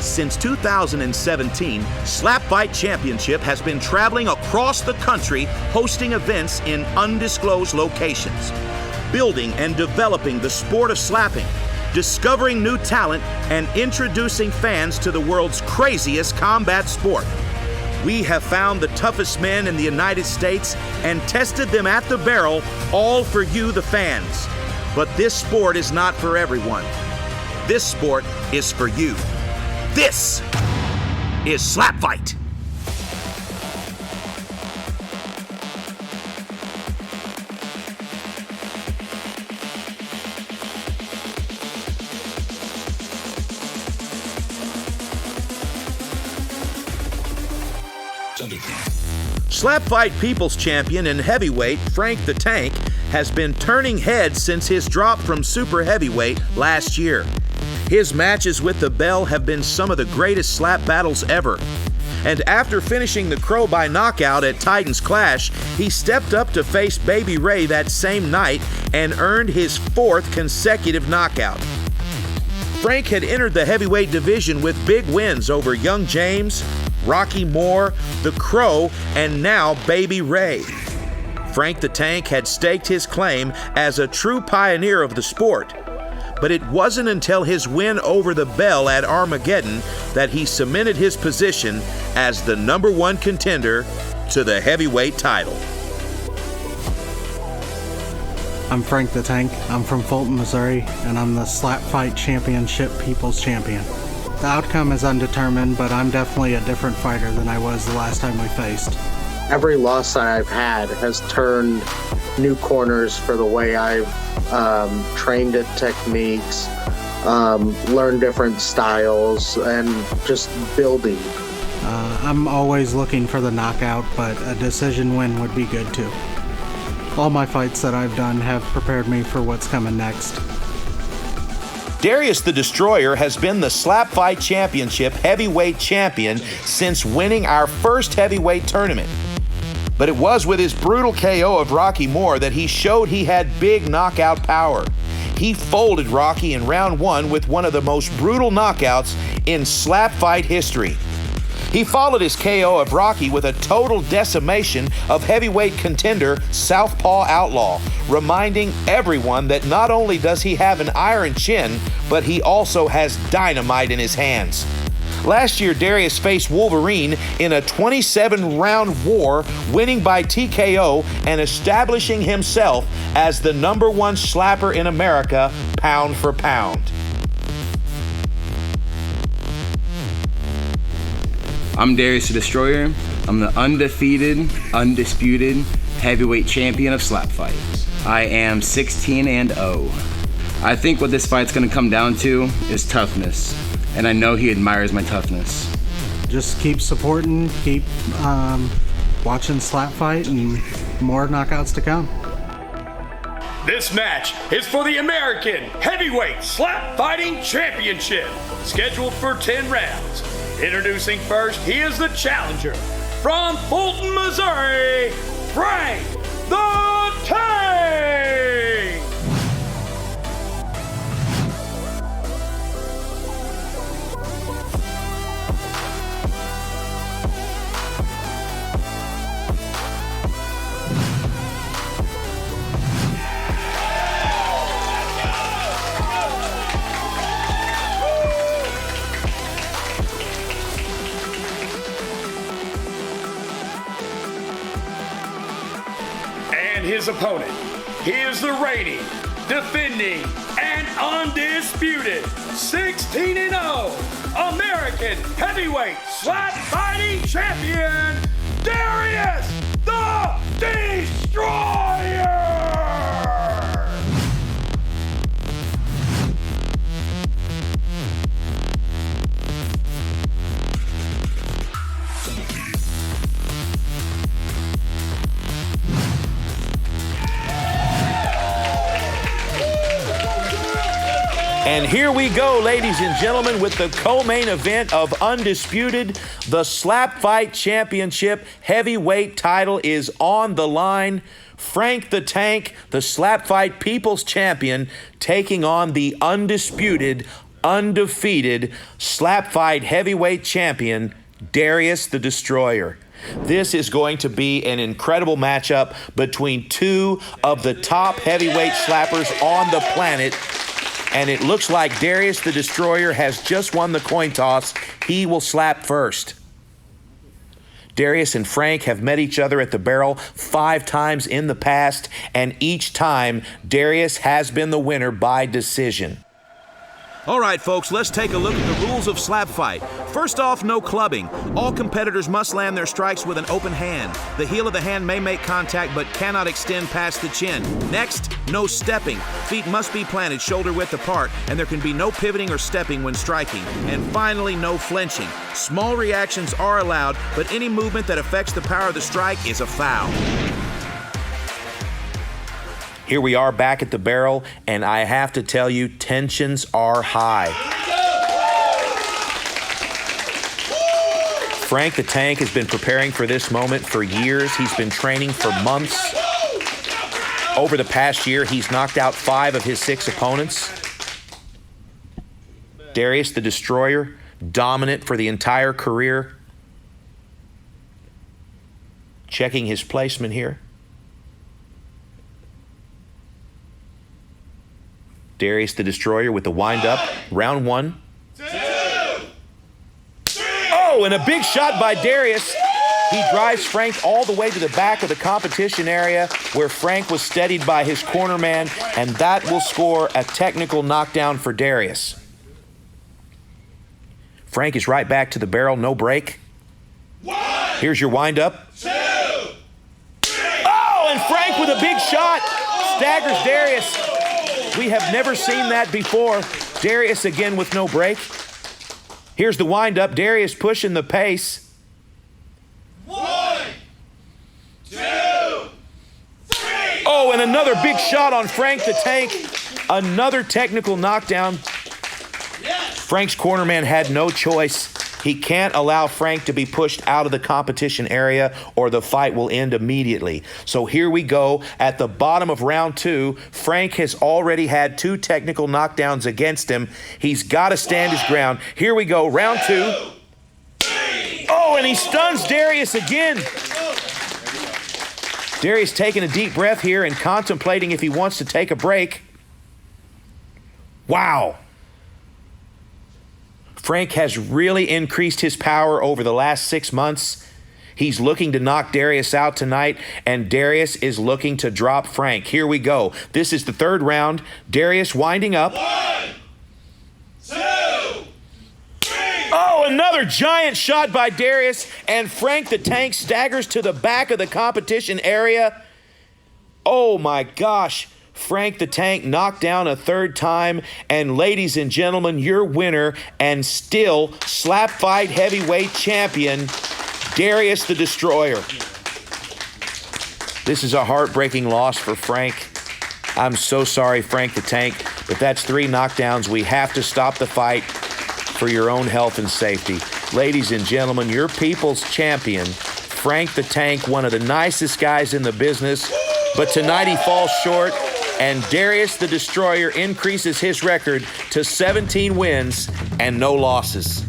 Since 2017, SlapFIGHT Championship has been traveling across the country hosting events in undisclosed locations, building and developing the sport of slapping, discovering new talent, and introducing fans to the world's craziest combat sport. We have found the toughest men in the United States and tested them at the barrel, all for you, the fans. But this sport is not for everyone. This sport is for you. This is SlapFIGHT. SlapFIGHT People's Champion and Heavyweight Frank the Tank has been turning heads since his drop from Super Heavyweight last year. His matches with the bell have been some of the greatest slap battles ever. And after finishing the Crow by knockout at Titans Clash, he stepped up to face Baby Ray that same night and earned his 4th consecutive knockout. Frank had entered the heavyweight division with big wins over Young James, Rocky Moore, the Crow, and now Baby Ray. Frank the Tank had staked his claim as a true pioneer of the sport, but it wasn't until his win over the Bell at Armageddon that he cemented his position as the #1 contender to the heavyweight title. I'm Frank the Tank. I'm from Fulton, Missouri, and I'm the SlapFIGHT Championship People's Champion. The outcome is undetermined, but I'm definitely a different fighter than I was the last time we faced. Every loss that I've had has turned new corners for the way I've trained at techniques, learned different styles, and just building. I'm always looking for the knockout, but a decision win would be good too. All my fights that I've done have prepared me for what's coming next. Darius the Destroyer has been the SlapFIGHT Championship heavyweight champion since winning our first heavyweight tournament. But it was with his brutal KO of Rocky Moore that he showed he had big knockout power. He folded Rocky in round 1 with one of the most brutal knockouts in SlapFIGHT history. He followed his KO of Rocky with a total decimation of heavyweight contender Southpaw Outlaw, reminding everyone that not only does he have an iron chin, but he also has dynamite in his hands. Last year, Darius faced Wolverine in a 27-round war, winning by TKO and establishing himself as the #1 slapper in America, pound for pound. I'm Darius the Destroyer. I'm the undefeated, undisputed heavyweight champion of SlapFIGHT. I am 16-0. I think what this fight's gonna come down to is toughness, and I know he admires my toughness. Just keep supporting, keep watching SlapFIGHT, and more knockouts to come. This match is for the American Heavyweight Slap Fighting Championship, scheduled for 10 rounds. Introducing first, he is the challenger from Fulton, Missouri, Frank the Tank! His opponent, he is the reigning, defending, and undisputed 16-0 American Heavyweight Slap Fighting Champion, Darius the Destroyer! And here we go, ladies and gentlemen, with the co-main event of Undisputed. The SlapFIGHT Championship heavyweight title is on the line. Frank the Tank, the SlapFIGHT People's Champion, taking on the undisputed, undefeated slap fight heavyweight champion, Darius the Destroyer. This is going to be an incredible matchup between two of the top heavyweight slappers on the planet. And it looks like Darius the Destroyer has just won the coin toss. He will slap first. Darius and Frank have met each other at the barrel 5 times in the past, and each time Darius has been the winner by decision. All right, folks, let's take a look at the rules of slap fight. First off, no clubbing. All competitors must land their strikes with an open hand. The heel of the hand may make contact but cannot extend past the chin. Next, no stepping. Feet must be planted shoulder width apart, and there can be no pivoting or stepping when striking. And finally, no flinching. Small reactions are allowed, but any movement that affects the power of the strike is a foul. Here we are back at the barrel, and I have to tell you, tensions are high. Frank the Tank has been preparing for this moment for years. He's been training for months. Over the past year, he's knocked out 5 of his 6 opponents. Darius the Destroyer, dominant for the entire career. Checking his placement here. Darius the Destroyer with the wind-up. Round 1. 2, 3. Oh, and a big shot by Darius. He drives Frank all the way to the back of the competition area where Frank was steadied by his corner man, and that will score a technical knockdown for Darius. Frank is right back to the barrel, no break. 1. Here's your wind-up. 2, 3. Oh, and Frank with a big shot staggers Darius. We have never seen that before. Darius again with no break. Here's the wind-up. Darius pushing the pace. 1, 2, 3. Oh, and another big shot on Frank the Tank. Another technical knockdown. Yes. Frank's cornerman had no choice. He can't allow Frank to be pushed out of the competition area or the fight will end immediately. So here we go. At the bottom of round 2, Frank has already had 2 technical knockdowns against him. He's got to stand his ground. Here we go, round 2. 3. Oh, and he stuns Darius again. Darius taking a deep breath here and contemplating if he wants to take a break. Wow. Frank has really increased his power over the last 6 months. He's looking to knock Darius out tonight, and Darius is looking to drop Frank. Here we go. This is the 3rd round. Darius winding up. 1, 2, 3. Oh, another giant shot by Darius, and Frank the Tank staggers to the back of the competition area. Oh my gosh. Frank the Tank knocked down a 3rd time, and ladies and gentlemen, your winner and still slap fight heavyweight champion, Darius the Destroyer. This is a heartbreaking loss for Frank. I'm so sorry, Frank the Tank, but that's 3 knockdowns. We have to stop the fight for your own health and safety. Ladies and gentlemen, your people's champion, Frank the Tank, one of the nicest guys in the business, but tonight he falls short. And Darius the Destroyer increases his record to 17 wins and no losses.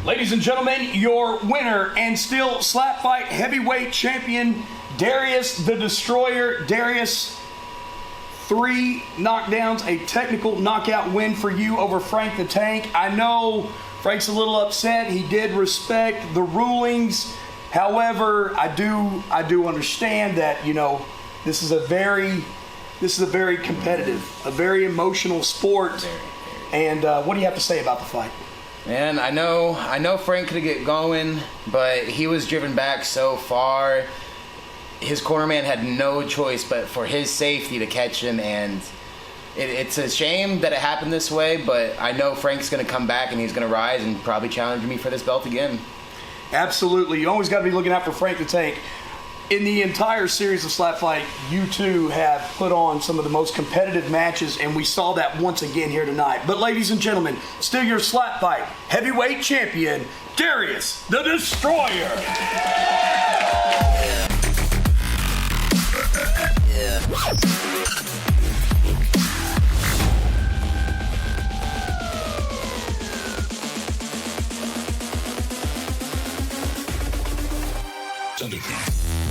Ladies and gentlemen, your winner and still slap fight heavyweight champion, Darius the Destroyer. Darius, 3 knockdowns, a technical knockout win for you over Frank the Tank. I know Frank's a little upset. He did respect the rulings. However, I do understand that, you know, this is a very competitive, a very emotional sport. And what do you have to say about the fight? Man, I know Frank could get going, but he was driven back so far. His cornerman had no choice but for his safety to catch him, and it's a shame that it happened this way, but I know Frank's going to come back and he's going to rise and probably challenge me for this belt again. Absolutely. You always got to be looking out for Frank the Tank. In the entire series of Slap Fight, you two have put on some of the most competitive matches, and we saw that once again here tonight. But ladies and gentlemen, still your Slap Fight heavyweight champion, Darius the Destroyer. Thundercraft.